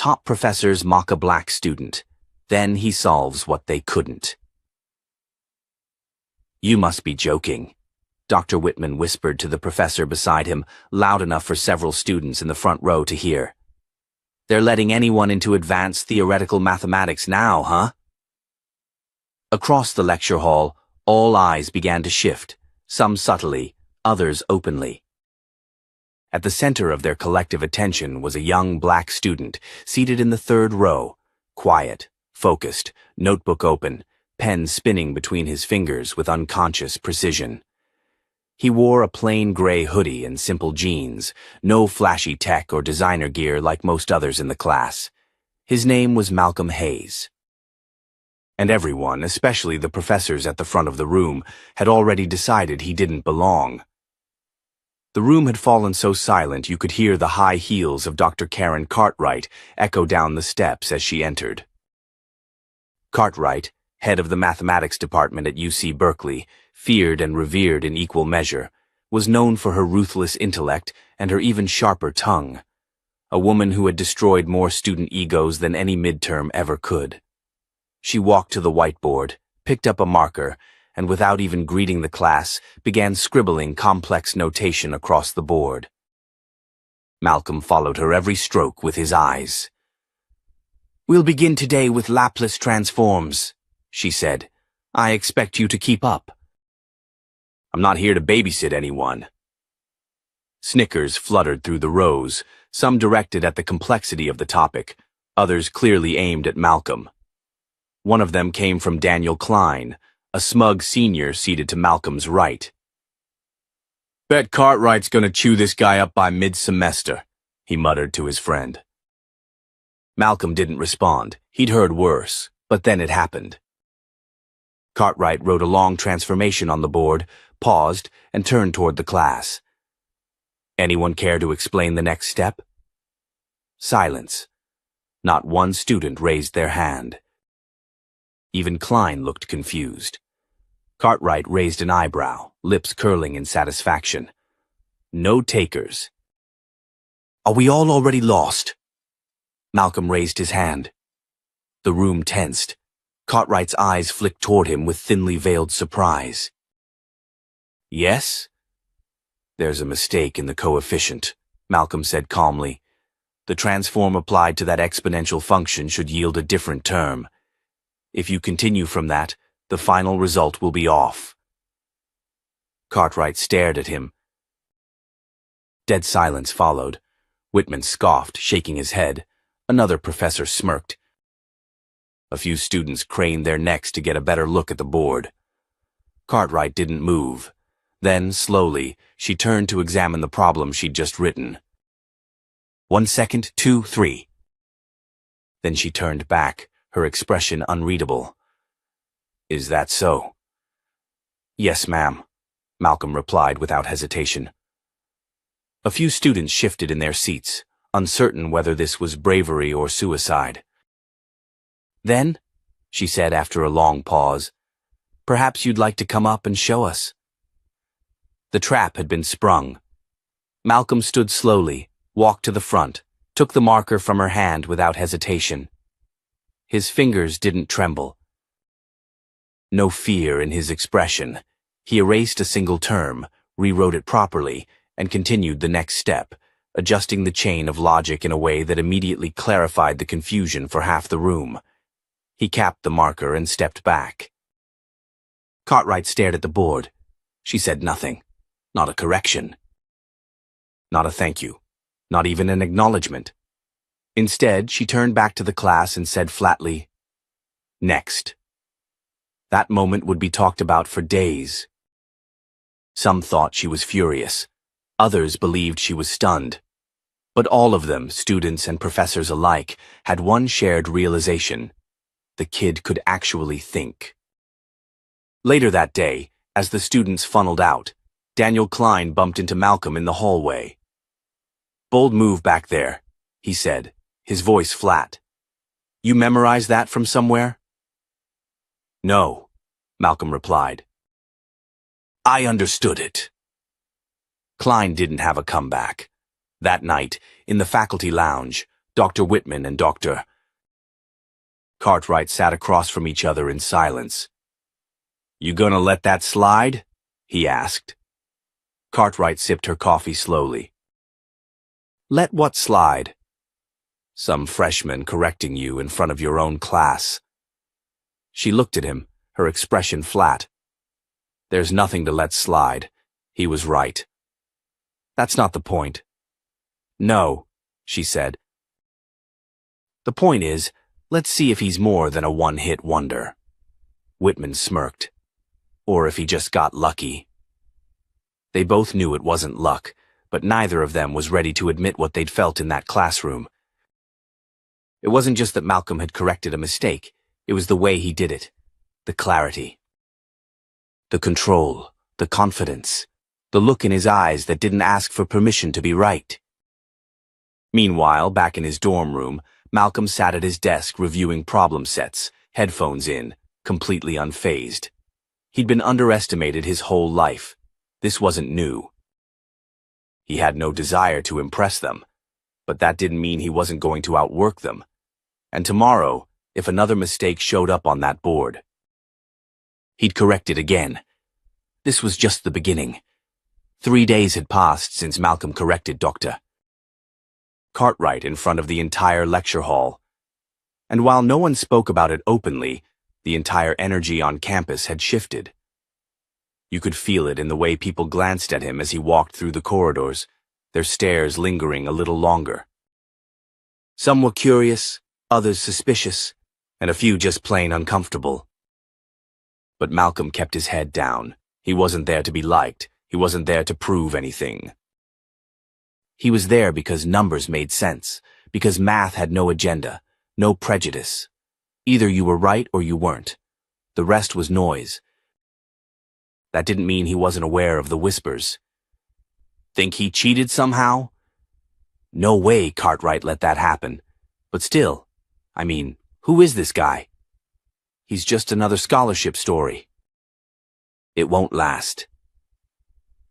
Top professors mock a black student. Then he solves what they couldn't. You must be joking, Dr. Whitman whispered to the professor beside him, loud enough for several students in the front row to hear. They're letting anyone into advanced theoretical mathematics now, huh? Across the lecture hall, all eyes began to shift, some subtly, others openly. At the center of their collective attention was a young black student seated in the third row, quiet, focused, notebook open, pen spinning between his fingers with unconscious precision. He wore a plain gray hoodie and simple jeans, no flashy tech or designer gear like most others in the class. His name was Malcolm Hayes. And everyone, especially the professors at the front of the room, had already decided he didn't belong. The room had fallen so silent you could hear the high heels of Dr. Karen Cartwright echo down the steps as she entered. Cartwright, head of the mathematics department at UC Berkeley, feared and revered in equal measure, was known for her ruthless intellect and her even sharper tongue. A woman who had destroyed more student egos than any midterm ever could. She walked to the whiteboard, picked up a marker, and without even greeting the class, began scribbling complex notation across the board. Malcolm followed her every stroke with his eyes. "We'll begin today with Laplace transforms," she said. "I expect you to keep up." "I'm not here to babysit anyone." Snickers fluttered through the rows, some directed at the complexity of the topic, others clearly aimed at Malcolm. One of them came from Daniel Klein, a smug senior seated to Malcolm's right. "Bet Cartwright's gonna chew this guy up by mid-semester," he muttered to his friend. Malcolm didn't respond. He'd heard worse, but then it happened. Cartwright wrote a long transformation on the board, paused, and turned toward the class. Anyone care to explain the next step? Silence. Not one student raised their hand. Even Klein looked confused. Cartwright raised an eyebrow, lips curling in satisfaction. No takers. "Are we all already lost?" Malcolm raised his hand. The room tensed. Cartwright's eyes flicked toward him with thinly veiled surprise. "Yes?" "There's a mistake in the coefficient," Malcolm said calmly. "The transform applied to that exponential function should yield a different term. If you continue from that, the final result will be off." Cartwright stared at him. Dead silence followed. Whitman scoffed, shaking his head. Another professor smirked. A few students craned their necks to get a better look at the board. Cartwright didn't move. Then, slowly, she turned to examine the problem she'd just written. 1 second, 2, 3. Then she turned back, her expression unreadable. "Is that so?" "Yes, ma'am," Malcolm replied without hesitation. A few students shifted in their seats, uncertain whether this was bravery or suicide. "Then," she said after a long pause, "perhaps you'd like to come up and show us." The trap had been sprung. Malcolm stood slowly, walked to the front, took the marker from her hand without hesitation. His fingers didn't tremble. No fear in his expression. He erased a single term, rewrote it properly, and continued the next step, adjusting the chain of logic in a way that immediately clarified the confusion for half the room. He capped the marker and stepped back. Cartwright stared at the board. She said nothing. Not a correction. Not a thank you. Not even an acknowledgement. Instead, she turned back to the class and said flatly, "Next." That moment would be talked about for days. Some thought she was furious. Others believed she was stunned. But all of them, students and professors alike, had one shared realization. The kid could actually think. Later that day, as the students funneled out, Daniel Klein bumped into Malcolm in the hallway. "Bold move back there," he said, his voice flat. "You memorized that from somewhere?" "No," Malcolm replied. "I understood it." Klein didn't have a comeback. That night, in the faculty lounge, Dr. Whitman and Dr. Cartwright sat across from each other in silence. "You gonna let that slide?" he asked. Cartwright sipped her coffee slowly. "Let what slide?" "Some freshman correcting you in front of your own class." She looked at him, her expression flat. "There's nothing to let slide. He was right." "That's not the point." "No," she said. "The point is, let's see if he's more than a one-hit wonder." Whitman smirked. "Or if he just got lucky." They both knew it wasn't luck, but neither of them was ready to admit what they'd felt in that classroom. It wasn't just that Malcolm had corrected a mistake, it was the way he did it. The clarity. The control, the confidence, the look in his eyes that didn't ask for permission to be right. Meanwhile, back in his dorm room, Malcolm sat at his desk reviewing problem sets, headphones in, completely unfazed. He'd been underestimated his whole life. This wasn't new. He had no desire to impress them, but that didn't mean he wasn't going to outwork them. And tomorrow, if another mistake showed up on that board, he'd correct it again. This was just the beginning. 3 days had passed since Malcolm corrected Dr. Cartwright in front of the entire lecture hall. And while no one spoke about it openly, the entire energy on campus had shifted. You could feel it in the way people glanced at him as he walked through the corridors, their stares lingering a little longer. Some were curious, others suspicious, and a few just plain uncomfortable. But Malcolm kept his head down. He wasn't there to be liked. He wasn't there to prove anything. He was there because numbers made sense, because math had no agenda, no prejudice. Either you were right or you weren't. The rest was noise. That didn't mean he wasn't aware of the whispers. Think he cheated somehow? No way Cartwright let that happen. But still, I mean, who is this guy? He's just another scholarship story. It won't last.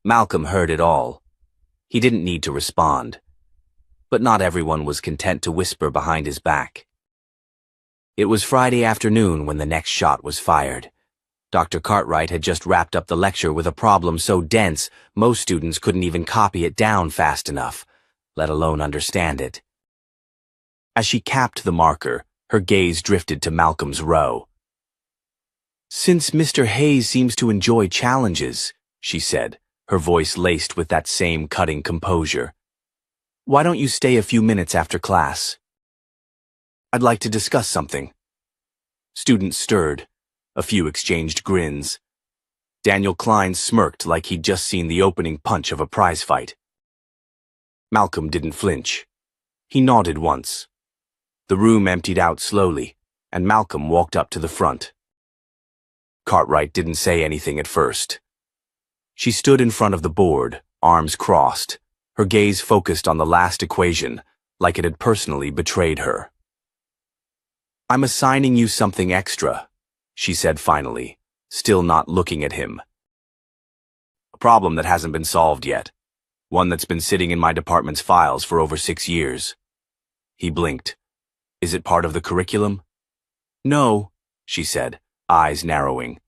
Malcolm heard it all. He didn't need to respond. But not everyone was content to whisper behind his back. It was Friday afternoon when the next shot was fired. Dr. Cartwright had just wrapped up the lecture with a problem so dense most students couldn't even copy it down fast enough, let alone understand it. As she capped the marker, her gaze drifted to Malcolm's row. "Since Mr. Hayes seems to enjoy challenges," she said, her voice laced with that same cutting composure, "why don't you stay a few minutes after class? I'd like to discuss something." Students stirred. A few exchanged grins. Daniel Klein smirked like he'd just seen the opening punch of a prize fight. Malcolm didn't flinch. He nodded once. The room emptied out slowly, and Malcolm walked up to the front. Cartwright didn't say anything at first. She stood in front of the board, arms crossed, her gaze focused on the last equation, like it had personally betrayed her. "I'm assigning you something extra," she said finally, still not looking at him. "A problem that hasn't been solved yet. One that's been sitting in my department's files for over 6 years. He blinked. "Is it part of the curriculum?" "No," she said, eyes narrowing.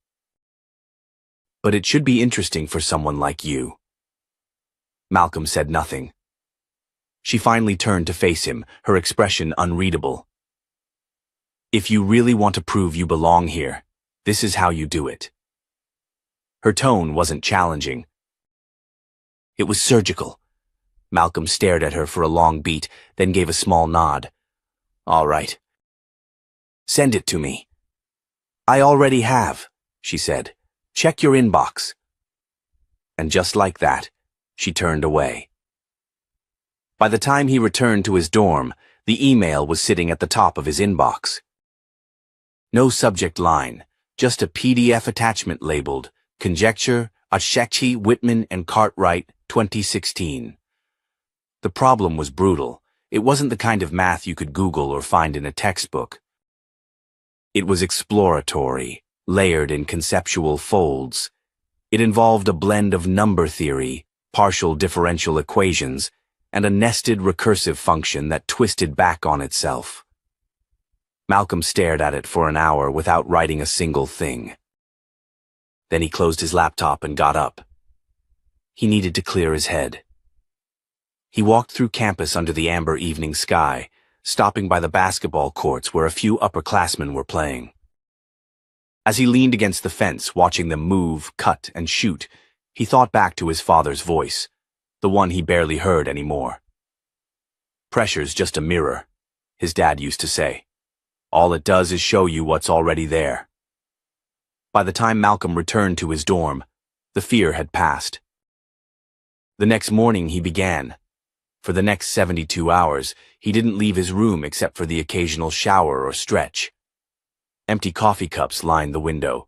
"But it should be interesting for someone like you." Malcolm said nothing. She finally turned to face him, her expression unreadable. "If you really want to prove you belong here, this is how you do it." Her tone wasn't challenging. It was surgical. Malcolm stared at her for a long beat, then gave a small nod. "All right. Send it to me." "I already have," she said. "Check your inbox." And just like that, she turned away. By the time he returned to his dorm, the email was sitting at the top of his inbox. No subject line, just a PDF attachment labeled Conjecture, Ashekchi, Whitman, and Cartwright, 2016. The problem was brutal. It wasn't the kind of math you could Google or find in a textbook. It was exploratory, layered in conceptual folds. It involved a blend of number theory, partial differential equations, and a nested recursive function that twisted back on itself. Malcolm stared at it for an hour without writing a single thing. Then he closed his laptop and got up. He needed to clear his head. He walked through campus under the amber evening sky, stopping by the basketball courts where a few upperclassmen were playing. As he leaned against the fence, watching them move, cut, and shoot, he thought back to his father's voice, the one he barely heard anymore. "Pressure's just a mirror," his dad used to say. "All it does is show you what's already there." By the time Malcolm returned to his dorm, the fear had passed. The next morning he began. For the next 72 hours, he didn't leave his room except for the occasional shower or stretch. Empty coffee cups lined the window.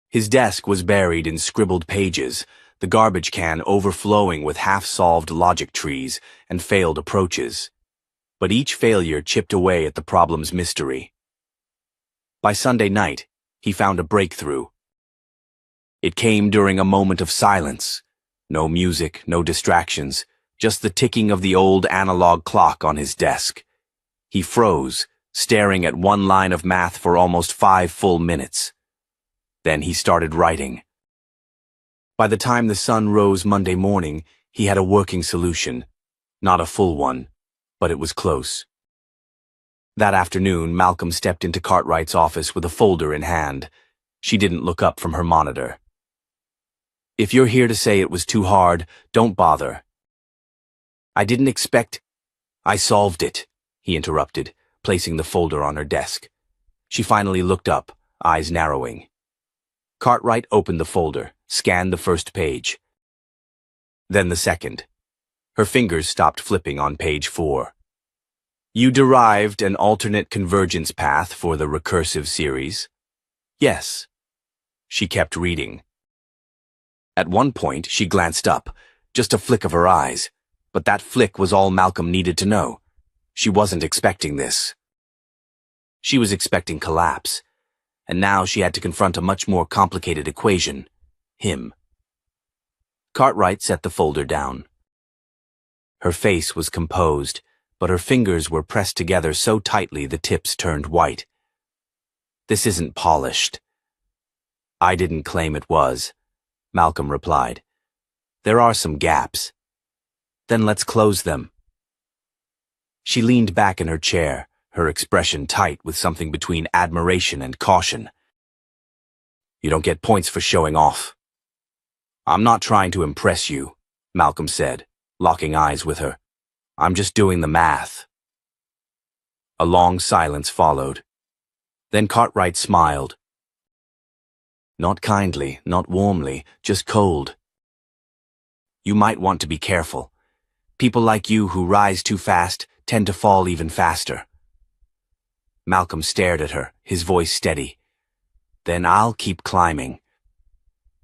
His desk was buried in scribbled pages, the garbage can overflowing with half-solved logic trees and failed approaches. But each failure chipped away at the problem's mystery. By Sunday night, he found a breakthrough. It came during a moment of silence. No music, no distractions, just the ticking of the old analog clock on his desk. He froze, staring at one line of math for almost 5 full minutes. Then he started writing. By the time the sun rose Monday morning, he had a working solution. Not a full one, but it was close. That afternoon, Malcolm stepped into Cartwright's office with a folder in hand. She didn't look up from her monitor. "If you're here to say it was too hard, don't bother." "I didn't expect—" "I solved it," he interrupted, placing the folder on her desk. She finally looked up, eyes narrowing. Cartwright opened the folder, scanned the first page. Then the second. Her fingers stopped flipping on page 4. "You derived an alternate convergence path for the recursive series?" "Yes." She kept reading. At one point, she glanced up, just a flick of her eyes, but that flick was all Malcolm needed to know. She wasn't expecting this. She was expecting collapse, and now she had to confront a much more complicated equation: him. Cartwright set the folder down. Her face was composed, but her fingers were pressed together so tightly the tips turned white. "This isn't polished." "I didn't claim it was," Malcolm replied. "There are some gaps. Then let's close them." She leaned back in her chair, her expression tight with something between admiration and caution. "You don't get points for showing off." "I'm not trying to impress you," Malcolm said, locking eyes with her. "I'm just doing the math." A long silence followed. Then Cartwright smiled. Not kindly, not warmly, just cold. "You might want to be careful. People like you who rise too fast tend to fall even faster." Malcolm stared at her, his voice steady. "Then I'll keep climbing."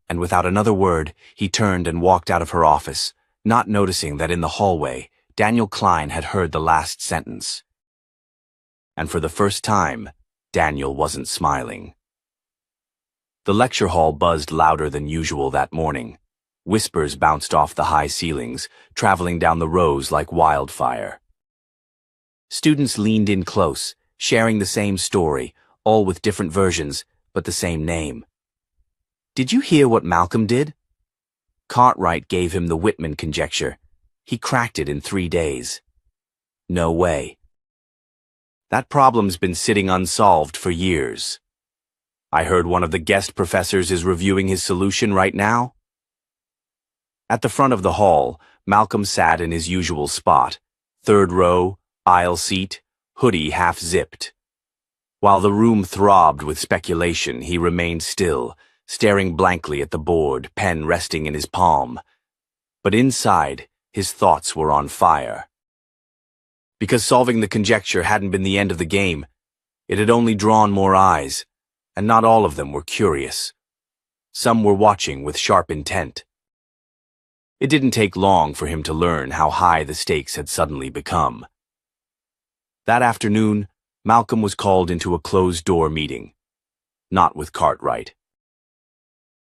And without another word, he turned and walked out of her office, not noticing that in the hallway, Daniel Klein had heard the last sentence. And for the first time, Daniel wasn't smiling. The lecture hall buzzed louder than usual that morning. Whispers bounced off the high ceilings, traveling down the rows like wildfire. Students leaned in close, sharing the same story, all with different versions, but the same name. "Did you hear what Malcolm did?" Cartwright gave him the Whitman conjecture. He cracked it in 3 days. "No way." "That problem's been sitting unsolved for years. I heard one of the guest professors is reviewing his solution right now." At the front of the hall, Malcolm sat in his usual spot, 3rd row, aisle seat, hoodie half-zipped. While the room throbbed with speculation, he remained still, staring blankly at the board, pen resting in his palm. But inside, his thoughts were on fire. Because solving the conjecture hadn't been the end of the game, it had only drawn more eyes, and not all of them were curious. Some were watching with sharp intent. It didn't take long for him to learn how high the stakes had suddenly become. That afternoon, Malcolm was called into a closed-door meeting. Not with Cartwright.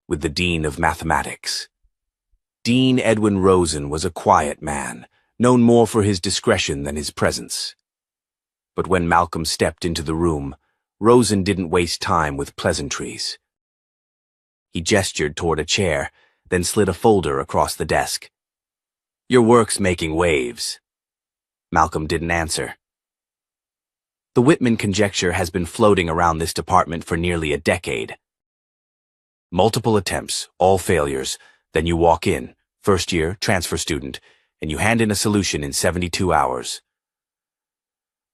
With the Dean of Mathematics. Dean Edwin Rosen was a quiet man, known more for his discretion than his presence. But when Malcolm stepped into the room, Rosen didn't waste time with pleasantries. He gestured toward a chair, then slid a folder across the desk. "Your work's making waves." Malcolm didn't answer. The Whitman conjecture has been floating around this department for nearly a decade. Multiple attempts, all failures, then you walk in, first year, transfer student, and you hand in a solution in 72 hours.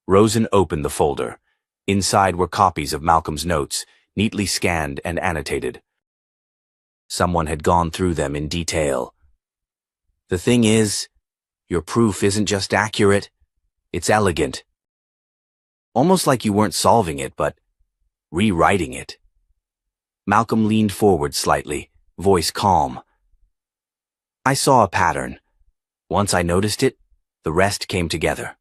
Rosen opened the folder. Inside were copies of Malcolm's notes, neatly scanned and annotated. Someone had gone through them in detail. "The thing is, your proof isn't just accurate, it's elegant. Almost like you weren't solving it, but rewriting it." Malcolm leaned forward slightly, voice calm. "I saw a pattern. Once I noticed it, the rest came together."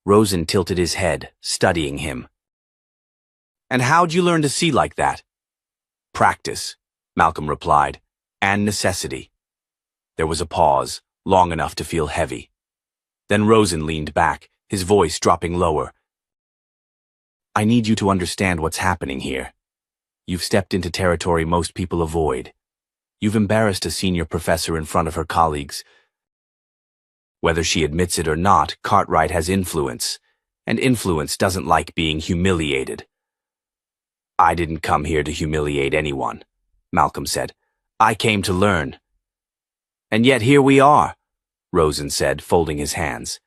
Rosen tilted his head, studying him. "And how'd you learn to see like that?" "Practice," Malcolm replied, "and necessity." There was a pause, long enough to feel heavy. Then Rosen leaned back, his voice dropping lower. "I need you to understand what's happening here. You've stepped into territory most people avoid. You've embarrassed a senior professor in front of her colleagues. Whether she admits it or not, Cartwright has influence, and influence doesn't like being humiliated." "I didn't come here to humiliate anyone," Malcolm said. "I came to learn." "And yet here we are," Rosen said, folding his hands.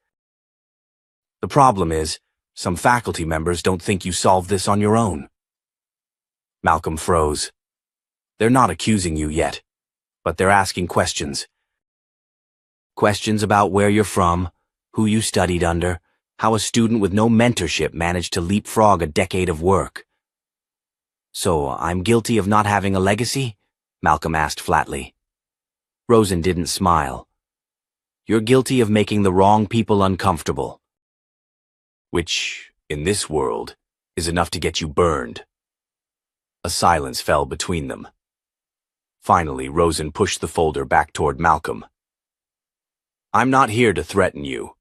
"The problem is, some faculty members don't think you solved this on your own." Malcolm froze. "They're not accusing you yet, but they're asking questions. Questions about where you're from, who you studied under, how a student with no mentorship managed to leapfrog a decade of work." "So I'm guilty of not having a legacy?" Malcolm asked flatly. Rosen didn't smile. "You're guilty of making the wrong people uncomfortable. Which, in this world, is enough to get you burned." A silence fell between them. Finally, Rosen pushed the folder back toward Malcolm. "I'm not here to threaten you.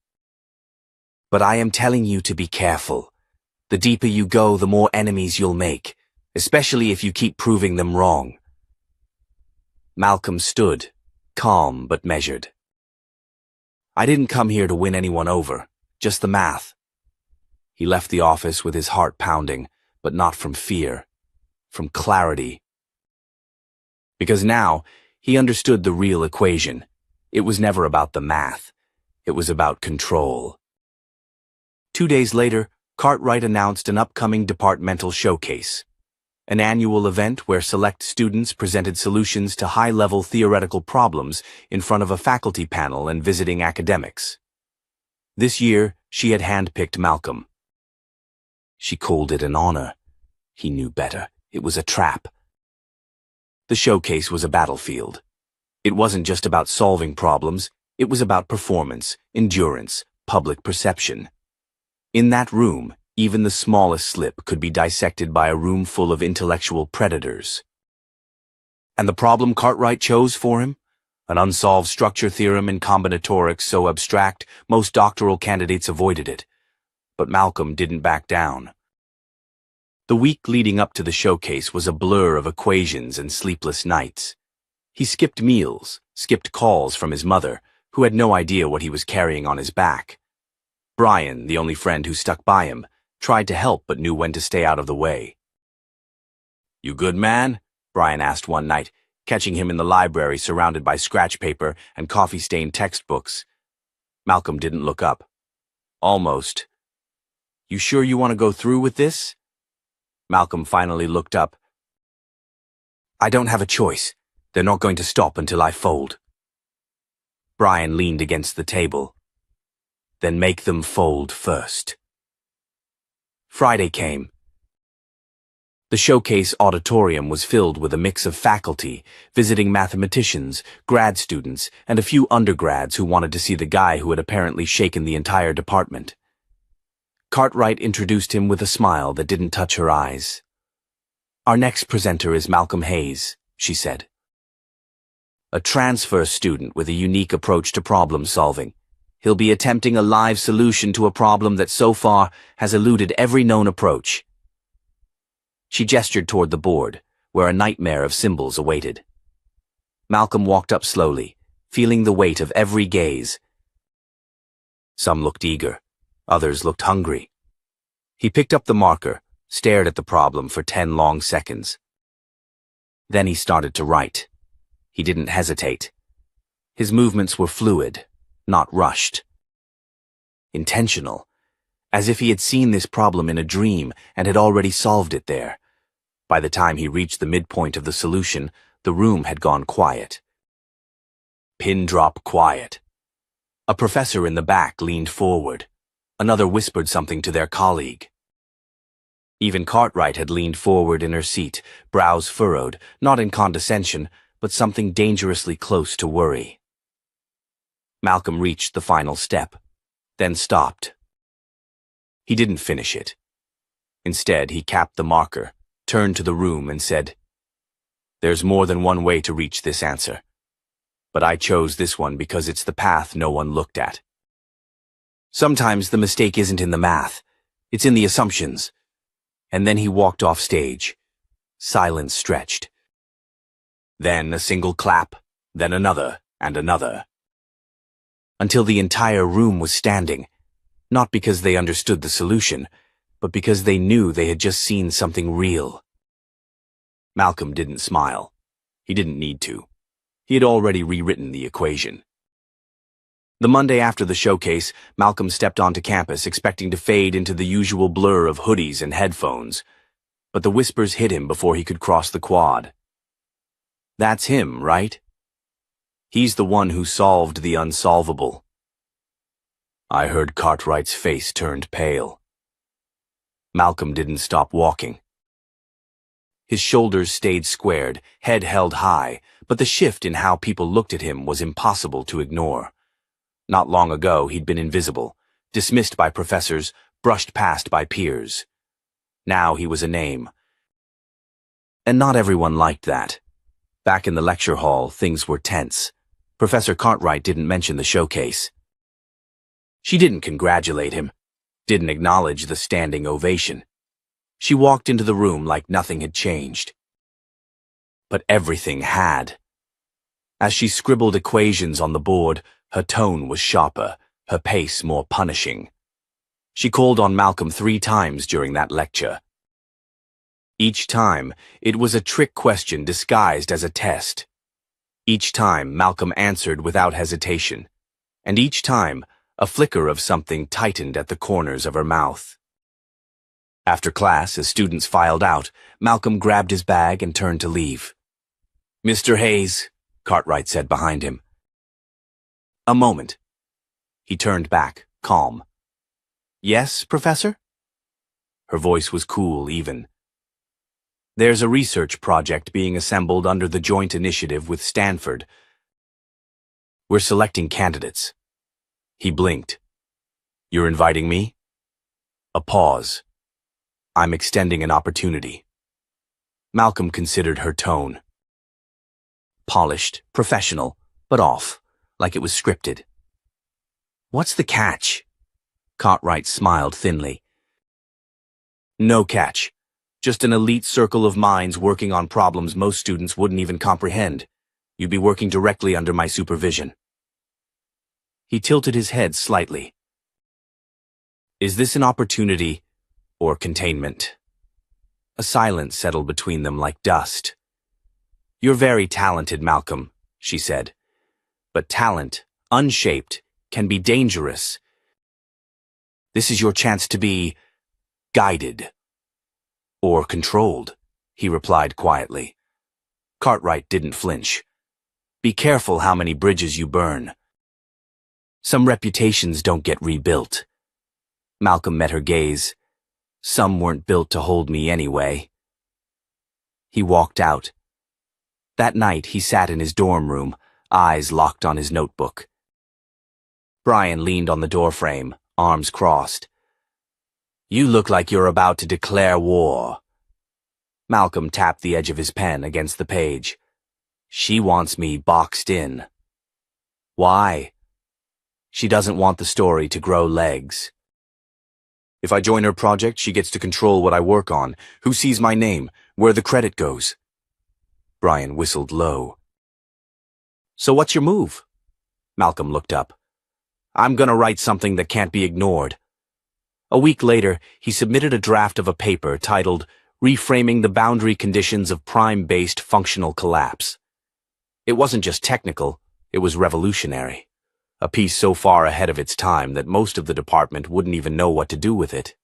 But I am telling you to be careful. The deeper you go, the more enemies you'll make, especially if you keep proving them wrong." Malcolm stood, calm but measured. "I didn't come here to win anyone over, just the math." He left the office with his heart pounding, but not from fear, from clarity. Because now, he understood the real equation. It was never about the math. It was about control. 2 days later, Cartwright announced an upcoming departmental showcase, an annual event where select students presented solutions to high-level theoretical problems in front of a faculty panel and visiting academics. This year, she had handpicked Malcolm. She called it an honor. He knew better. It was a trap. The showcase was a battlefield. It wasn't just about solving problems, it was about performance, endurance, public perception. In that room, even the smallest slip could be dissected by a room full of intellectual predators. And the problem Cartwright chose for him? An unsolved structure theorem in combinatorics so abstract, most doctoral candidates avoided it. But Malcolm didn't back down. The week leading up to the showcase was a blur of equations and sleepless nights. He skipped meals, skipped calls from his mother, who had no idea what he was carrying on his back. Brian, the only friend who stuck by him, tried to help but knew when to stay out of the way. "You good, man?" Brian asked one night, catching him in the library surrounded by scratch paper and coffee-stained textbooks. Malcolm didn't look up. "Almost." "You sure you want to go through with this?" Malcolm finally looked up. "I don't have a choice. They're not going to stop until I fold." Brian leaned against the table. "Then make them fold first." Friday came. The showcase auditorium was filled with a mix of faculty, visiting mathematicians, grad students, and a few undergrads who wanted to see the guy who had apparently shaken the entire department. Cartwright introduced him with a smile that didn't touch her eyes. "Our next presenter is Malcolm Hayes," she said. "A transfer student with a unique approach to problem solving. He'll be attempting a live solution to a problem that so far has eluded every known approach. She gestured toward the board, where a nightmare of symbols awaited. Malcolm walked up slowly, feeling the weight of every gaze. Some looked eager, others looked hungry. He picked up the marker, stared at the problem for 10 long seconds. Then he started to write. He didn't hesitate. His movements were fluid, not rushed. Intentional, as if he had seen this problem in a dream and had already solved it there. By the time he reached the midpoint of the solution, the room had gone quiet. Pin drop quiet. A professor in the back leaned forward. Another whispered something to their colleague. Even Cartwright had leaned forward in her seat, brows furrowed, not in condescension, but something dangerously close to worry. Malcolm reached the final step, then stopped. He didn't finish it. Instead, he capped the marker, turned to the room and said, "There's more than one way to reach this answer. But I chose this one because it's the path no one looked at. Sometimes the mistake isn't in the math, it's in the assumptions." And then he walked off stage. Silence stretched. Then a single clap, then another and another. Until the entire room was standing, not because they understood the solution, but because they knew they had just seen something real. Malcolm didn't smile. He didn't need to. He had already rewritten the equation. The Monday after the showcase, Malcolm stepped onto campus expecting to fade into the usual blur of hoodies and headphones, but the whispers hit him before he could cross the quad. That's him, right? He's the one who solved the unsolvable. I heard Cartwright's face turned pale. Malcolm didn't stop walking. His shoulders stayed squared, head held high, but the shift in how people looked at him was impossible to ignore. Not long ago, he'd been invisible, dismissed by professors, brushed past by peers. Now he was a name. And not everyone liked that. Back in the lecture hall, things were tense. Professor Cartwright didn't mention the showcase. She didn't congratulate him, didn't acknowledge the standing ovation. She walked into the room like nothing had changed. But everything had. As she scribbled equations on the board, her tone was sharper, her pace more punishing. She called on Malcolm 3 times during that lecture. Each time, it was a trick question disguised as a test. Each time, Malcolm answered without hesitation. And each time, a flicker of something tightened at the corners of her mouth. After class, as students filed out, Malcolm grabbed his bag and turned to leave. "Mr. Hayes," Cartwright said behind him. "A moment." He turned back, calm. "Yes, Professor?" Her voice was cool, even. "There's a research project being assembled under the joint initiative with Stanford. We're selecting candidates." He blinked. "You're inviting me?" A pause. "I'm extending an opportunity." Malcolm considered her tone. Polished, professional, but off, like it was scripted. "What's the catch?" Cartwright smiled thinly. "No catch. Just an elite circle of minds working on problems most students wouldn't even comprehend. You'd be working directly under my supervision." He tilted his head slightly. "Is this an opportunity or containment?" A silence settled between them like dust. "You're very talented, Malcolm," she said. "But talent, unshaped, can be dangerous. This is your chance to be guided." "Or controlled," he replied quietly. Cartwright didn't flinch. "Be careful how many bridges you burn. Some reputations don't get rebuilt." Malcolm met her gaze. "Some weren't built to hold me anyway." He walked out. That night, he sat in his dorm room, eyes locked on his notebook. Brian leaned on the doorframe, arms crossed. "You look like you're about to declare war." Malcolm tapped the edge of his pen against the page. "She wants me boxed in." "Why?" She doesn't want the story to grow legs. If I join her project, she gets to control what I work on, who sees my name, where the credit goes. Brian whistled low. So what's your move? Malcolm looked up. I'm gonna write something that can't be ignored. A week later, he submitted a draft of a paper titled Reframing the Boundary Conditions of Prime-Based Functional Collapse. It wasn't just technical, it was revolutionary. A piece so far ahead of its time that most of the department wouldn't even know what to do with it.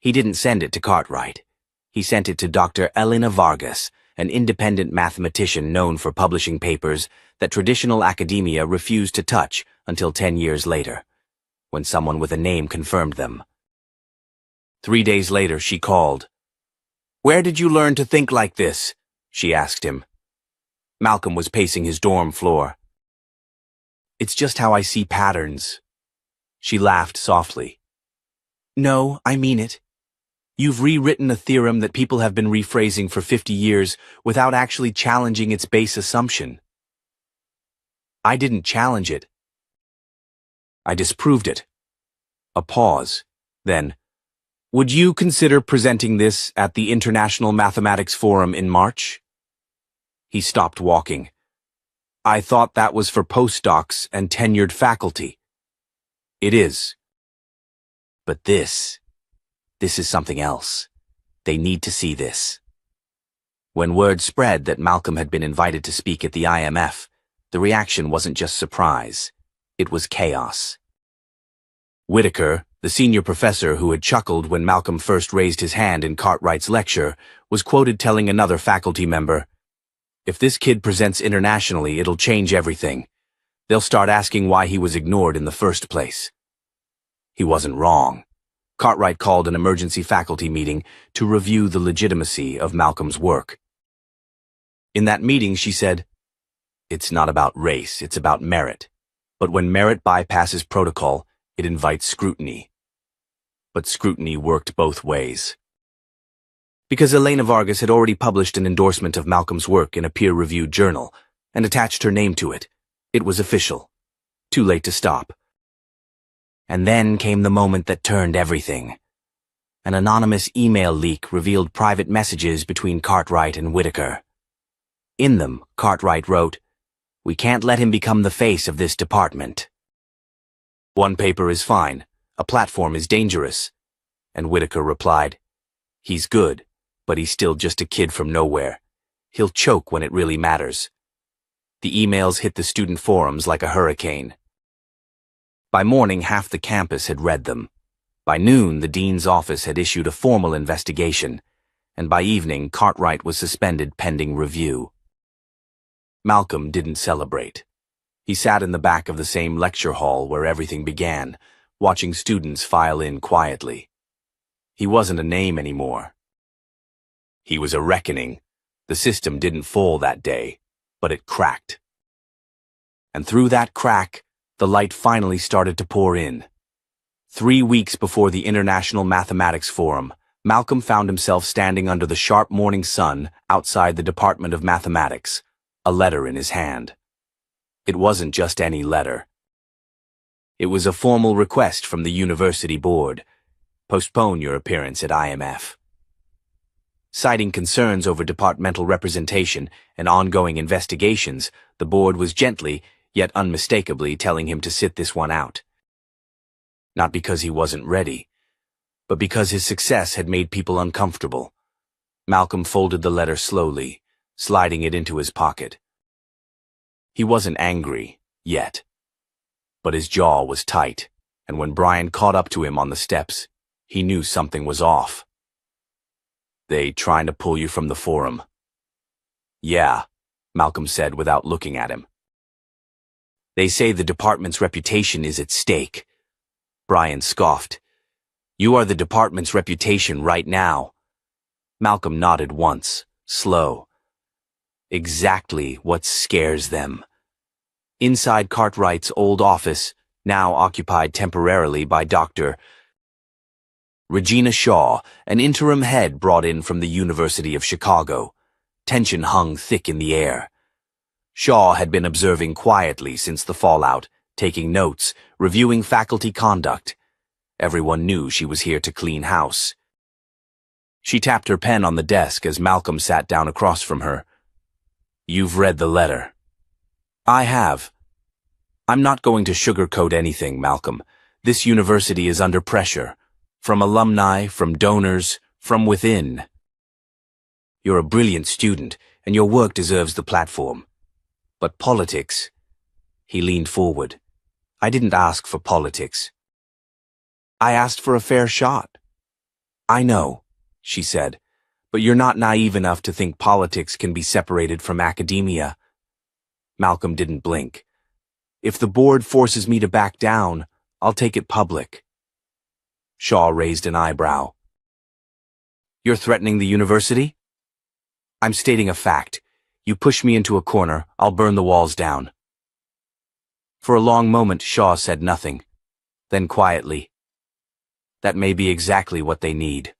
He didn't send it to Cartwright. He sent it to Dr. Elena Vargas, an independent mathematician known for publishing papers that traditional academia refused to touch until 10 years later, when someone with a name confirmed them. 3 days later, she called. "Where did you learn to think like this?" she asked him. Malcolm was pacing his dorm floor. "It's just how I see patterns." She laughed softly. "No, I mean it. You've rewritten a theorem that people have been rephrasing for 50 years without actually challenging its base assumption." "I didn't challenge it. I disproved it." A pause. Then, "Would you consider presenting this at the International Mathematics Forum in March?" He stopped walking. "I thought that was for postdocs and tenured faculty." "It is. But this is something else. They need to see this." When word spread that Malcolm had been invited to speak at the IMF, the reaction wasn't just surprise. It was chaos. Whitaker, the senior professor who had chuckled when Malcolm first raised his hand in Cartwright's lecture, was quoted telling another faculty member, "If this kid presents internationally, it'll change everything. They'll start asking why he was ignored in the first place." He wasn't wrong. Cartwright called an emergency faculty meeting to review the legitimacy of Malcolm's work. In that meeting, she said, "It's not about race, it's about merit. But when merit bypasses protocol, it invites scrutiny." But scrutiny worked both ways. Because Elena Vargas had already published an endorsement of Malcolm's work in a peer-reviewed journal and attached her name to it, it was official. Too late to stop. And then came the moment that turned everything. An anonymous email leak revealed private messages between Cartwright and Whitaker. In them, Cartwright wrote, "We can't let him become the face of this department. One paper is fine, a platform is dangerous." And Whitaker replied, "He's good, but he's still just a kid from nowhere. He'll choke when it really matters." The emails hit the student forums like a hurricane. By morning, half the campus had read them. By noon, the dean's office had issued a formal investigation, and by evening, Cartwright was suspended pending review. Malcolm didn't celebrate. He sat in the back of the same lecture hall where everything began, watching students file in quietly. He wasn't a name anymore. He was a reckoning. The system didn't fall that day, but it cracked. And through that crack, the light finally started to pour in. 3 weeks before the International Mathematics Forum, Malcolm found himself standing under the sharp morning sun outside the Department of Mathematics, a letter in his hand. It wasn't just any letter. It was a formal request from the university board. Postpone your appearance at IMF. Citing concerns over departmental representation and ongoing investigations, the board was gently, yet unmistakably telling him to sit this one out. Not because he wasn't ready, but because his success had made people uncomfortable. Malcolm folded the letter slowly, sliding it into his pocket. He wasn't angry, yet. But his jaw was tight, and when Brian caught up to him on the steps, he knew something was off. "They trying to pull you from the forum?" "Yeah," Malcolm said without looking at him. "They say the department's reputation is at stake." Brian scoffed. "You are the department's reputation right now." Malcolm nodded once, slow. Exactly what scares them. Inside Cartwright's old office, now occupied temporarily by Dr. Regina Shaw, an interim head brought in from the University of Chicago. Tension hung thick in the air. Shaw had been observing quietly since the fallout, taking notes, reviewing faculty conduct. Everyone knew she was here to clean house. She tapped her pen on the desk as Malcolm sat down across from her. "You've read the letter." "I have." "I'm not going to sugarcoat anything, Malcolm. This university is under pressure. From alumni, from donors, from within. You're a brilliant student, and your work deserves the platform. But politics..." He leaned forward. "I didn't ask for politics. I asked for a fair shot." "I know," she said, "but you're not naive enough to think politics can be separated from academia." Malcolm didn't blink. "If the board forces me to back down, I'll take it public." Shaw raised an eyebrow. "You're threatening the university?" "I'm stating a fact. You push me into a corner, I'll burn the walls down." For a long moment, Shaw said nothing. Then quietly, "That may be exactly what they need."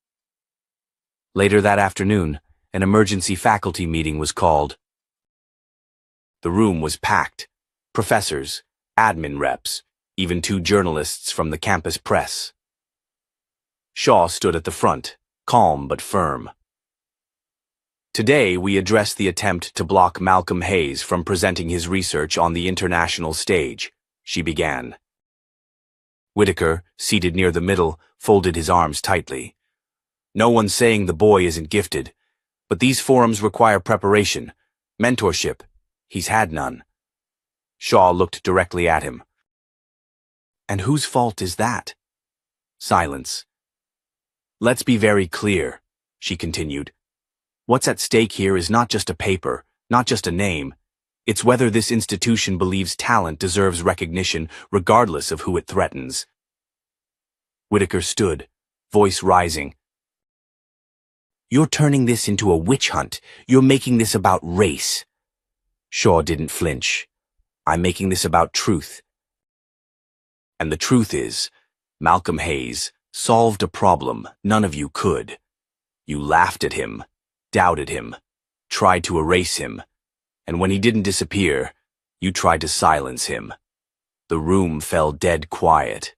Later that afternoon, an emergency faculty meeting was called. The room was packed. Professors, admin reps, even 2 journalists from the campus press. Shaw stood at the front, calm but firm. "Today we address the attempt to block Malcolm Hayes from presenting his research on the international stage," she began. Whitaker, seated near the middle, folded his arms tightly. "No one's saying the boy isn't gifted, but these forums require preparation, mentorship. He's had none." Shaw looked directly at him. "And whose fault is that?" Silence. "Let's be very clear," she continued. "What's at stake here is not just a paper, not just a name. It's whether this institution believes talent deserves recognition regardless of who it threatens." Whitaker stood, voice rising. "You're turning this into a witch hunt. You're making this about race." Shaw didn't flinch. "I'm making this about truth. And the truth is, Malcolm Hayes solved a problem none of you could. You laughed at him, doubted him, tried to erase him, and when he didn't disappear, you tried to silence him. The room fell dead quiet."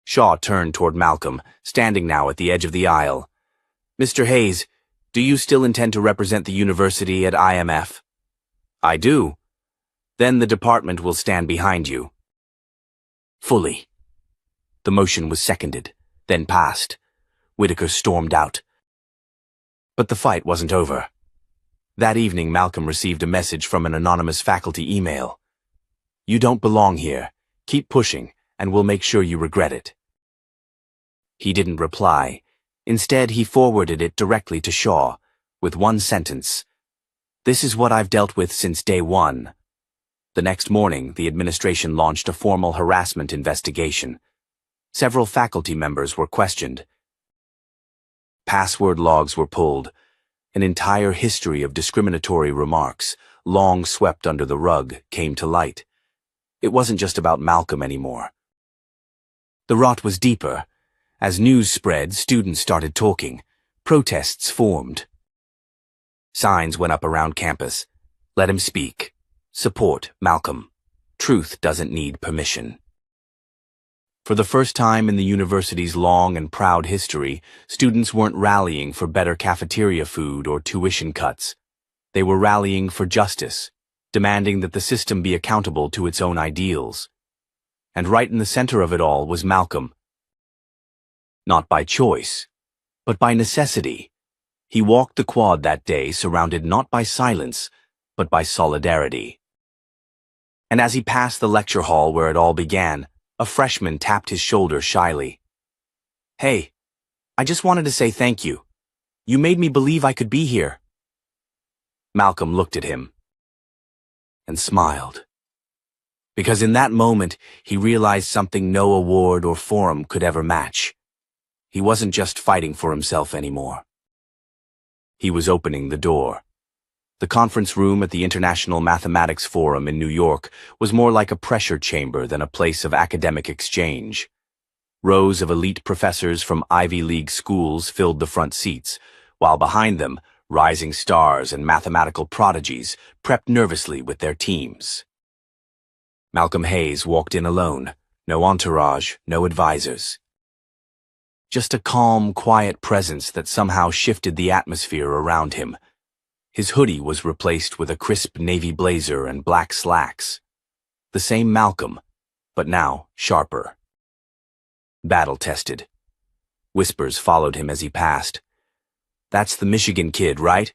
Shaw turned toward Malcolm, standing now at the edge of the aisle. "Mr. Hayes, do you still intend to represent the university at IMF?" "I do." "Then the department will stand behind you." "Fully." The motion was seconded, then passed. Whitaker stormed out. But the fight wasn't over. That evening, Malcolm received a message from an anonymous faculty email. "You don't belong here. Keep pushing, and we'll make sure you regret it." He didn't reply. Instead, he forwarded it directly to Shaw, with one sentence. "This is what I've dealt with since day one." The next morning, the administration launched a formal harassment investigation. Several faculty members were questioned. Password logs were pulled. An entire history of discriminatory remarks, long swept under the rug, came to light. It wasn't just about Malcolm anymore. The rot was deeper. As news spread, students started talking. Protests formed. Signs went up around campus. "Let him speak. Support Malcolm. Truth doesn't need permission." For the first time in the university's long and proud history, students weren't rallying for better cafeteria food or tuition cuts. They were rallying for justice, demanding that the system be accountable to its own ideals. And right in the center of it all was Malcolm. Not by choice, but by necessity. He walked the quad that day surrounded not by silence, but by solidarity. And as he passed the lecture hall where it all began, a freshman tapped his shoulder shyly. "Hey, I just wanted to say thank you. You made me believe I could be here." Malcolm looked at him and smiled. Because in that moment, he realized something no award or forum could ever match. He wasn't just fighting for himself anymore. He was opening the door. The conference room at the International Mathematics Forum in New York was more like a pressure chamber than a place of academic exchange. Rows of elite professors from Ivy League schools filled the front seats, while behind them, rising stars and mathematical prodigies prepped nervously with their teams. Malcolm Hayes walked in alone. No entourage, no advisors. Just a calm, quiet presence that somehow shifted the atmosphere around him. His hoodie was replaced with a crisp navy blazer and black slacks. The same Malcolm, but now sharper. Battle-tested. Whispers followed him as he passed. "That's the Michigan kid, right?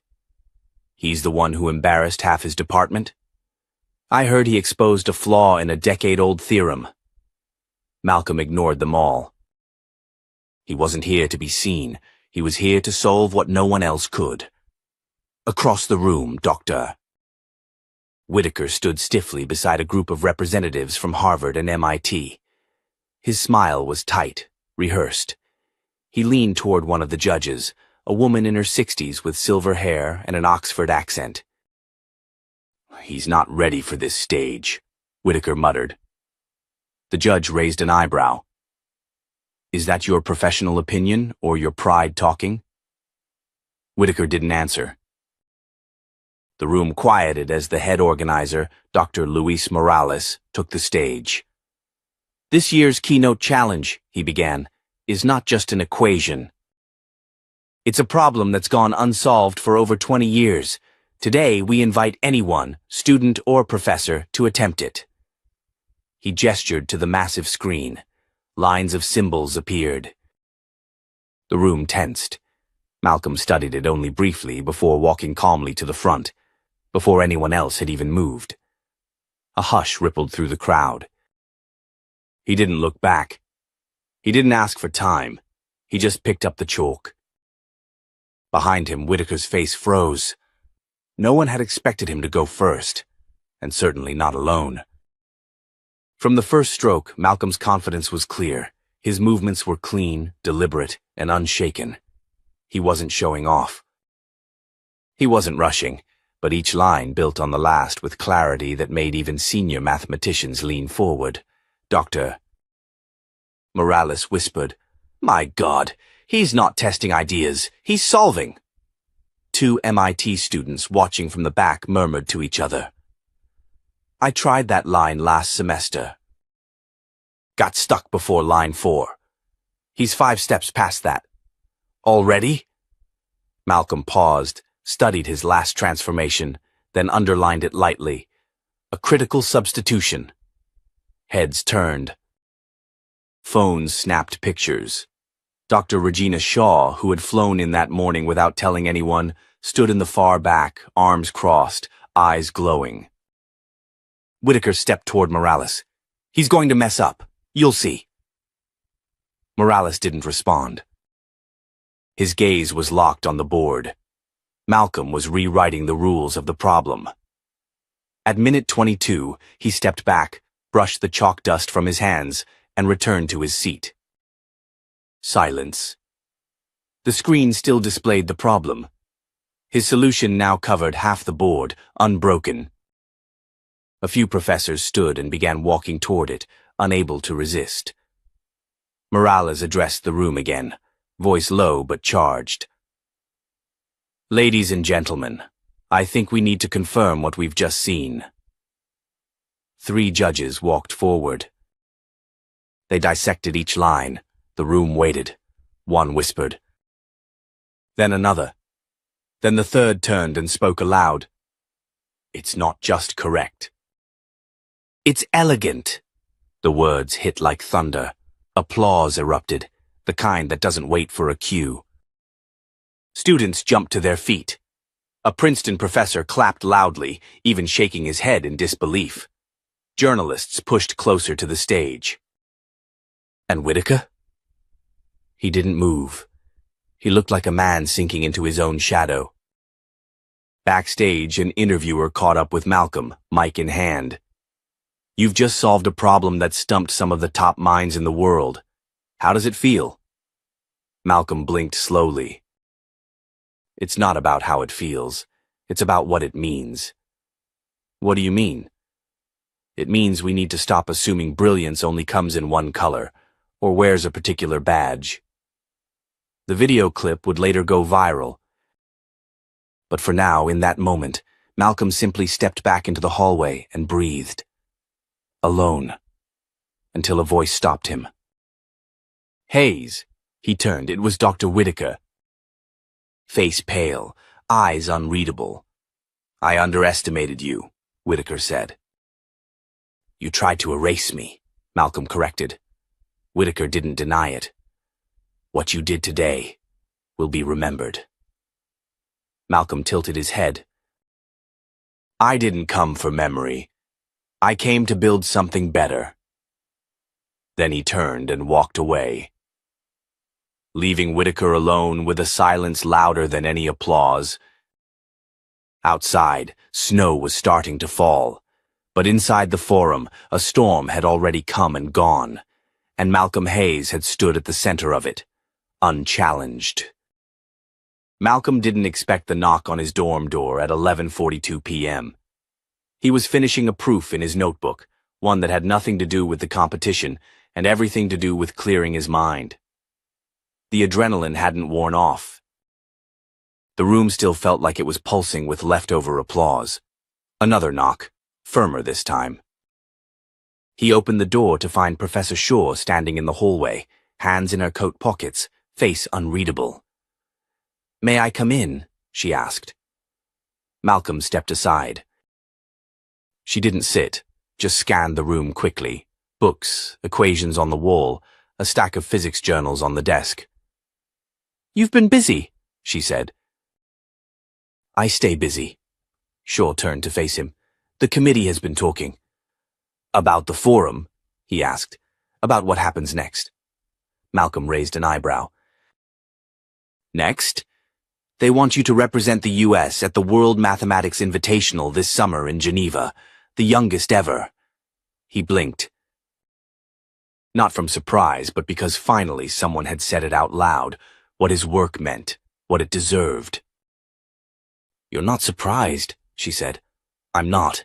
He's the one who embarrassed half his department? I heard he exposed a flaw in a decade-old theorem." Malcolm ignored them all. He wasn't here to be seen. He was here to solve what no one else could. "Across the room, Doctor." Whitaker stood stiffly beside a group of representatives from Harvard and MIT. His smile was tight, rehearsed. He leaned toward one of the judges, a woman in her 60s with silver hair and an Oxford accent. "He's not ready for this stage," Whitaker muttered. The judge raised an eyebrow. "Is that your professional opinion or your pride talking?" Whitaker didn't answer. The room quieted as the head organizer, Dr. Luis Morales, took the stage. "This year's keynote challenge," he began, "is not just an equation. It's a problem that's gone unsolved for over 20 years. Today, we invite anyone, student or professor, to attempt it." He gestured to the massive screen. Lines of symbols appeared. The room tensed. Malcolm studied it only briefly before walking calmly to the front, before anyone else had even moved. A hush rippled through the crowd. He didn't look back. He didn't ask for time. He just picked up the chalk. Behind him, Whitaker's face froze. No one had expected him to go first, and certainly not alone. From the first stroke, Malcolm's confidence was clear. His movements were clean, deliberate, and unshaken. He wasn't showing off. He wasn't rushing, but each line built on the last with clarity that made even senior mathematicians lean forward. "Dr." Morales whispered, "My God, he's not testing ideas, he's solving." Two MIT students watching from the back murmured to each other. "I tried that line last semester. Got stuck before line 4. He's 5 steps past that. Already?" Malcolm paused, studied his last transformation, then underlined it lightly. A critical substitution. Heads turned. Phones snapped pictures. Dr. Regina Shaw, who had flown in that morning without telling anyone, stood in the far back, arms crossed, eyes glowing. Whitaker stepped toward Morales. "He's going to mess up. You'll see." Morales didn't respond. His gaze was locked on the board. Malcolm was rewriting the rules of the problem. At minute 22, he stepped back, brushed the chalk dust from his hands, and returned to his seat. Silence. The screen still displayed the problem. His solution now covered half the board, unbroken. A few professors stood and began walking toward it, unable to resist. Morales addressed the room again, voice low but charged. "Ladies and gentlemen, I think we need to confirm what we've just seen." 3 judges walked forward. They dissected each line. The room waited. One whispered. Then another. Then the third turned and spoke aloud. "It's not just correct. It's elegant." The words hit like thunder. Applause erupted, the kind that doesn't wait for a cue. Students jumped to their feet. A Princeton professor clapped loudly, even shaking his head in disbelief. Journalists pushed closer to the stage. And Whitaker? He didn't move. He looked like a man sinking into his own shadow. Backstage, an interviewer caught up with Malcolm, mic in hand. "You've just solved a problem that stumped some of the top minds in the world. How does it feel?" Malcolm blinked slowly. "It's not about how it feels. It's about what it means." "What do you mean?" "It means we need to stop assuming brilliance only comes in one color, or wears a particular badge." The video clip would later go viral. But for now, in that moment, Malcolm simply stepped back into the hallway and breathed. alone, until a voice stopped him. Hayes. He turned. It was Dr. Whitaker. Face pale, eyes unreadable. I underestimated you, Whitaker said. You tried to erase me, Malcolm corrected. Whitaker didn't deny it. What you did today will be remembered. Malcolm tilted his head. I didn't come for memory. I came to build something better. Then he turned and walked away, leaving Whitaker alone with a silence louder than any applause. Outside, snow was starting to fall, but inside the forum, a storm had already come and gone, and Malcolm Hayes had stood at the center of it, unchallenged. Malcolm didn't expect the knock on his dorm door at 11:42 p.m. He was finishing a proof in his notebook, one that had nothing to do with the competition and everything to do with clearing his mind. The adrenaline hadn't worn off. The room still felt like it was pulsing with leftover applause. Another knock, firmer this time. He opened the door to find Professor Shaw standing in the hallway, hands in her coat pockets, face unreadable. May I come in? She asked. Malcolm stepped aside. She didn't sit, just scanned the room quickly. Books, equations on the wall, a stack of physics journals on the desk. You've been busy, she said. I stay busy. Shaw turned to face him. The committee has been talking. About the forum? He asked. About what happens next? Malcolm raised an eyebrow. Next? They want you to represent the U.S. at the World Mathematics Invitational this summer in Geneva, the youngest ever. He blinked. Not from surprise, but because finally someone had said it out loud, what his work meant, what it deserved. You're not surprised, she said. I'm not.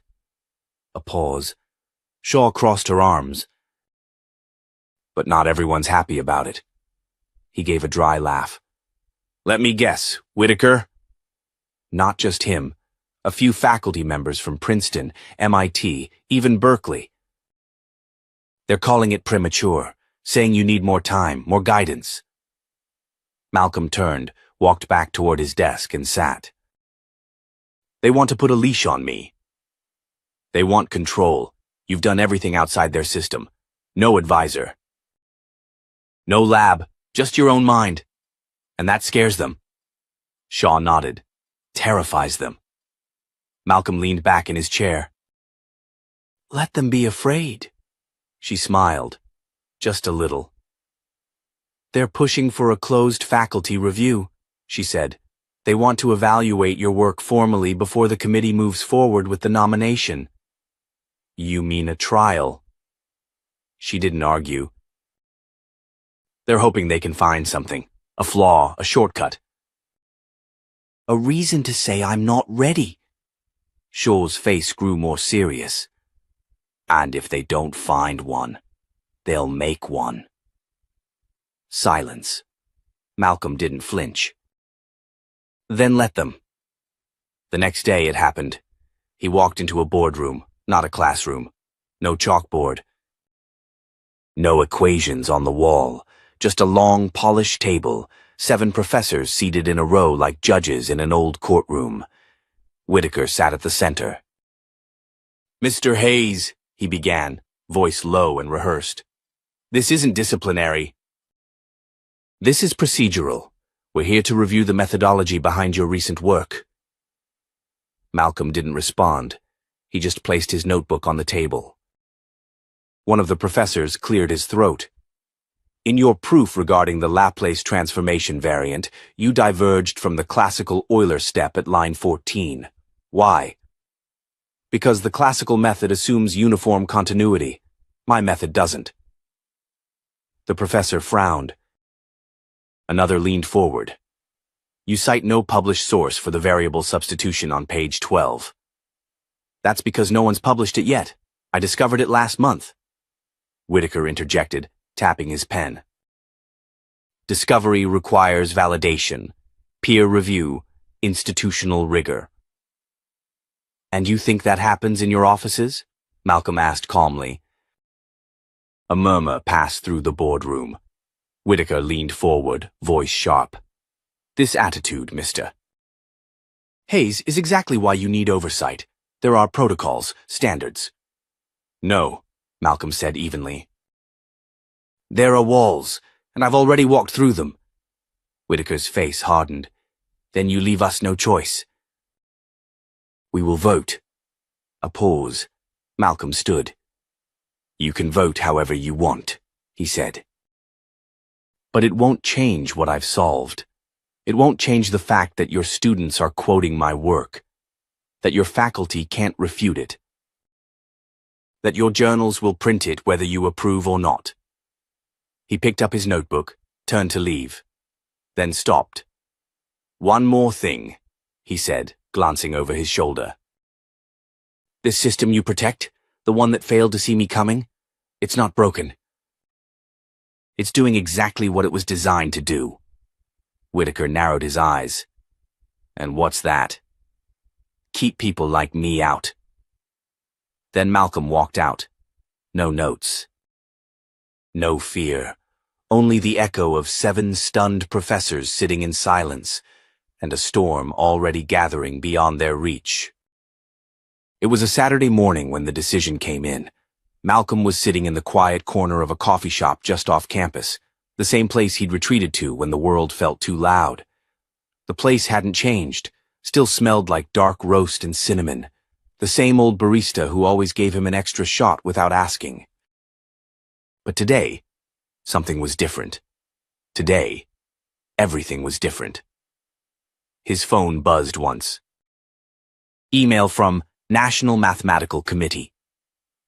A pause. Shaw crossed her arms. But not everyone's happy about it. He gave a dry laugh. Let me guess, Whitaker? Not just him. A few faculty members from Princeton, MIT, even Berkeley. They're calling it premature, saying you need more time, more guidance. Malcolm turned, walked back toward his desk and sat. They want to put a leash on me. They want control. You've done everything outside their system. No advisor. No lab, just your own mind. And that scares them. Shaw nodded. Terrifies them. Malcolm leaned back in his chair. Let them be afraid. She smiled. Just a little. They're pushing for a closed faculty review, she said. They want to evaluate your work formally before the committee moves forward with the nomination. You mean a trial? She didn't argue. They're hoping they can find something. A flaw, a shortcut. A reason to say I'm not ready. Shaw's face grew more serious. And if they don't find one, they'll make one. Silence. Malcolm didn't flinch. Then let them. The next day it happened. He walked into a boardroom, not a classroom. No chalkboard. No equations on the wall. Just a long, polished table, 7 professors seated in a row like judges in an old courtroom. Whitaker sat at the center. Mr. Hayes, he began, voice low and rehearsed. This isn't disciplinary. This is procedural. We're here to review the methodology behind your recent work. Malcolm didn't respond. He just placed his notebook on the table. One of the professors cleared his throat. In your proof regarding the Laplace transformation variant, you diverged from the classical Euler step at line 14. Why? Because the classical method assumes uniform continuity. My method doesn't. The professor frowned. Another leaned forward. You cite no published source for the variable substitution on page 12. That's because no one's published it yet. I discovered it last month. Whitaker interjected, tapping his pen. Discovery requires validation, peer review, institutional rigor. And you think that happens in your offices? Malcolm asked calmly, A murmur passed through the boardroom. Whitaker leaned forward, voice sharp. "This attitude, Mr. Hayes, is exactly why you need oversight. There are protocols, standards." "No," Malcolm said evenly. "There are walls, and I've already walked through them." Whitaker's face hardened. "Then you leave us no choice." "We will vote." A pause. Malcolm stood. "You can vote however you want," he said. "But it won't change what I've solved. It won't change the fact that your students are quoting my work, that your faculty can't refute it, that your journals will print it whether you approve or not." He picked up his notebook, turned to leave, then stopped. "One more thing," he said, glancing over his shoulder. "This system you protect, the one that failed to see me coming, it's not broken. It's doing exactly what it was designed to do." Whitaker narrowed his eyes. "And what's that?" "Keep people like me out." Then Malcolm walked out. No notes. No fear. Only the echo of 7 stunned professors sitting in silence, and a storm already gathering beyond their reach. It was a Saturday morning when the decision came in. Malcolm was sitting in the quiet corner of a coffee shop just off campus, the same place he'd retreated to when the world felt too loud. The place hadn't changed, still smelled like dark roast and cinnamon, the same old barista who always gave him an extra shot without asking. But today, something was different. Today, everything was different. His phone buzzed once. Email from National Mathematical Committee.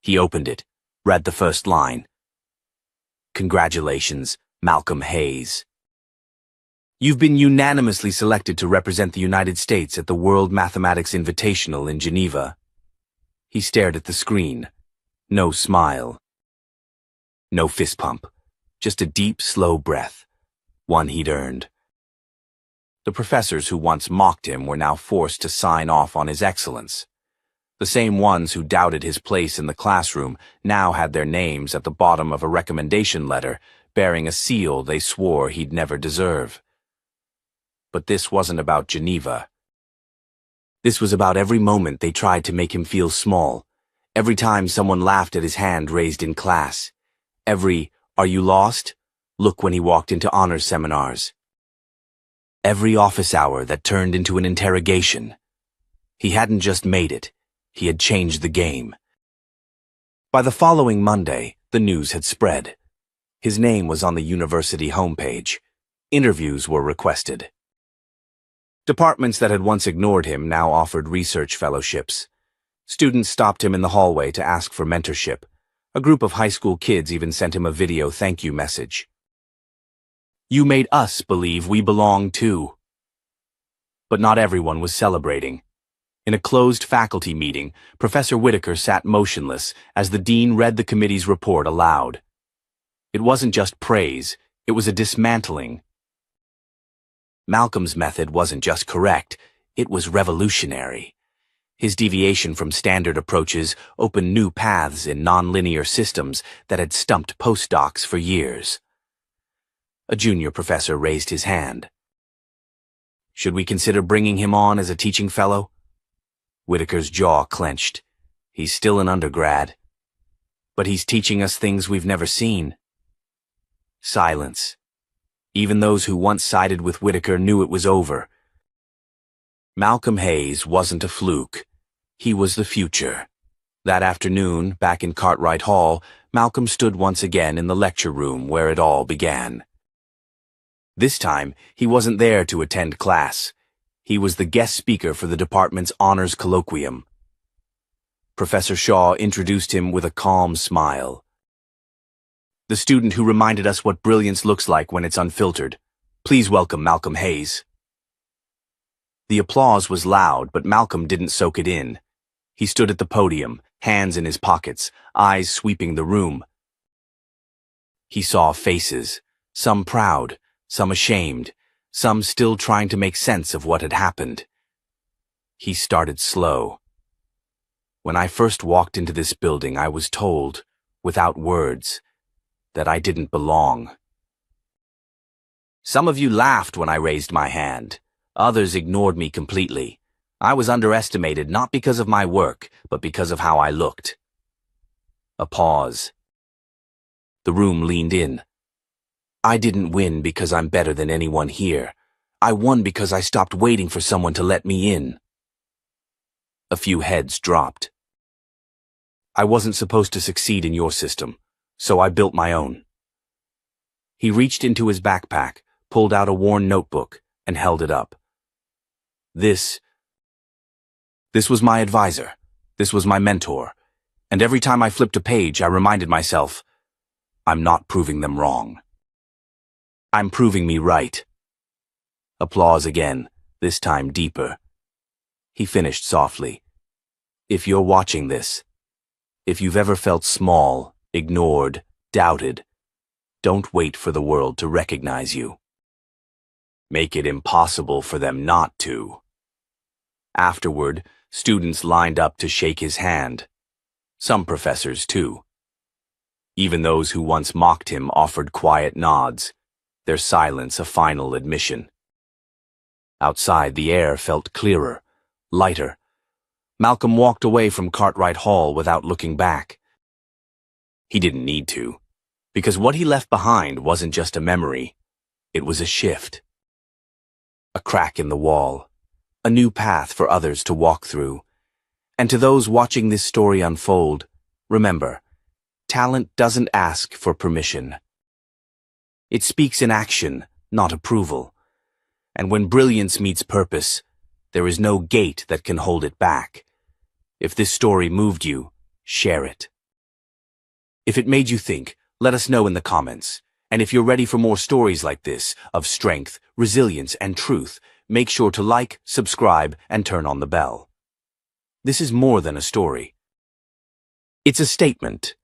He opened it, read the first line. "Congratulations, Malcolm Hayes. You've been unanimously selected to represent the United States at the World Mathematics Invitational in Geneva." He stared at the screen. No smile. No fist pump. Just a deep, slow breath. One he'd earned. The professors who once mocked him were now forced to sign off on his excellence. The same ones who doubted his place in the classroom now had their names at the bottom of a recommendation letter, bearing a seal they swore he'd never deserve. But this wasn't about Geneva. This was about every moment they tried to make him feel small, every time someone laughed at his hand raised in class, every "Are you lost?" look when he walked into honors seminars, every office hour that turned into an interrogation. He hadn't just made it, he had changed the game. By the following Monday, the news had spread. His name was on the university homepage. Interviews were requested. Departments that had once ignored him now offered research fellowships. Students stopped him in the hallway to ask for mentorship. A group of high school kids even sent him a video thank you message. "You made us believe we belong too." But not everyone was celebrating. In a closed faculty meeting, Professor Whitaker sat motionless as the dean read the committee's report aloud. It wasn't just praise, it was a dismantling. Malcolm's method wasn't just correct, it was revolutionary. His deviation from standard approaches opened new paths in nonlinear systems that had stumped postdocs for years. A junior professor raised his hand. "Should we consider bringing him on as a teaching fellow?" Whitaker's jaw clenched. He's still an undergrad. But he's teaching us things we've never seen. Silence. Even those who once sided with Whitaker knew it was over. Malcolm Hayes wasn't a fluke. He was the future. That afternoon, back in Cartwright Hall, Malcolm stood once again in the lecture room where it all began. This time, he wasn't there to attend class. He was the guest speaker for the department's honors colloquium. Professor Shaw introduced him with a calm smile. "The student who reminded us what brilliance looks like when it's unfiltered. Please welcome Malcolm Hayes." The applause was loud, but Malcolm didn't soak it in. He stood at the podium, hands in his pockets, eyes sweeping the room. He saw faces, some proud, some ashamed, some still trying to make sense of what had happened. He started slow. "When I first walked into this building, I was told, without words, that I didn't belong. Some of you laughed when I raised my hand. Others ignored me completely. I was underestimated not because of my work, but because of how I looked. A pause. The room leaned in. I didn't win because I'm better than anyone here. I won because I stopped waiting for someone to let me in. A few heads dropped. I wasn't supposed to succeed in your system, so I built my own. He reached into his backpack, pulled out a worn notebook, and held it up. This was my advisor. This was my mentor. And every time I flipped a page, I reminded myself, I'm not proving them wrong. I'm proving me right. Applause again, this time deeper. He finished softly. If you're watching this, if you've ever felt small, ignored, doubted, don't wait for the world to recognize you. Make it impossible for them not to. Afterward, students lined up to shake his hand. Some professors, too. Even those who once mocked him offered quiet nods, their silence a final admission. Outside, the air felt clearer, lighter. Malcolm walked away from Cartwright Hall without looking back. He didn't need to, because what he left behind wasn't just a memory, it was a shift. A crack in the wall, a new path for others to walk through. And to those watching this story unfold, remember, talent doesn't ask for permission. It speaks in action, not approval. And when brilliance meets purpose, there is no gate that can hold it back. If this story moved you, share it. If it made you think, let us know in the comments. And if you're ready for more stories like this, of strength, resilience, and truth, make sure to like, subscribe, and turn on the bell. This is more than a story. It's a statement.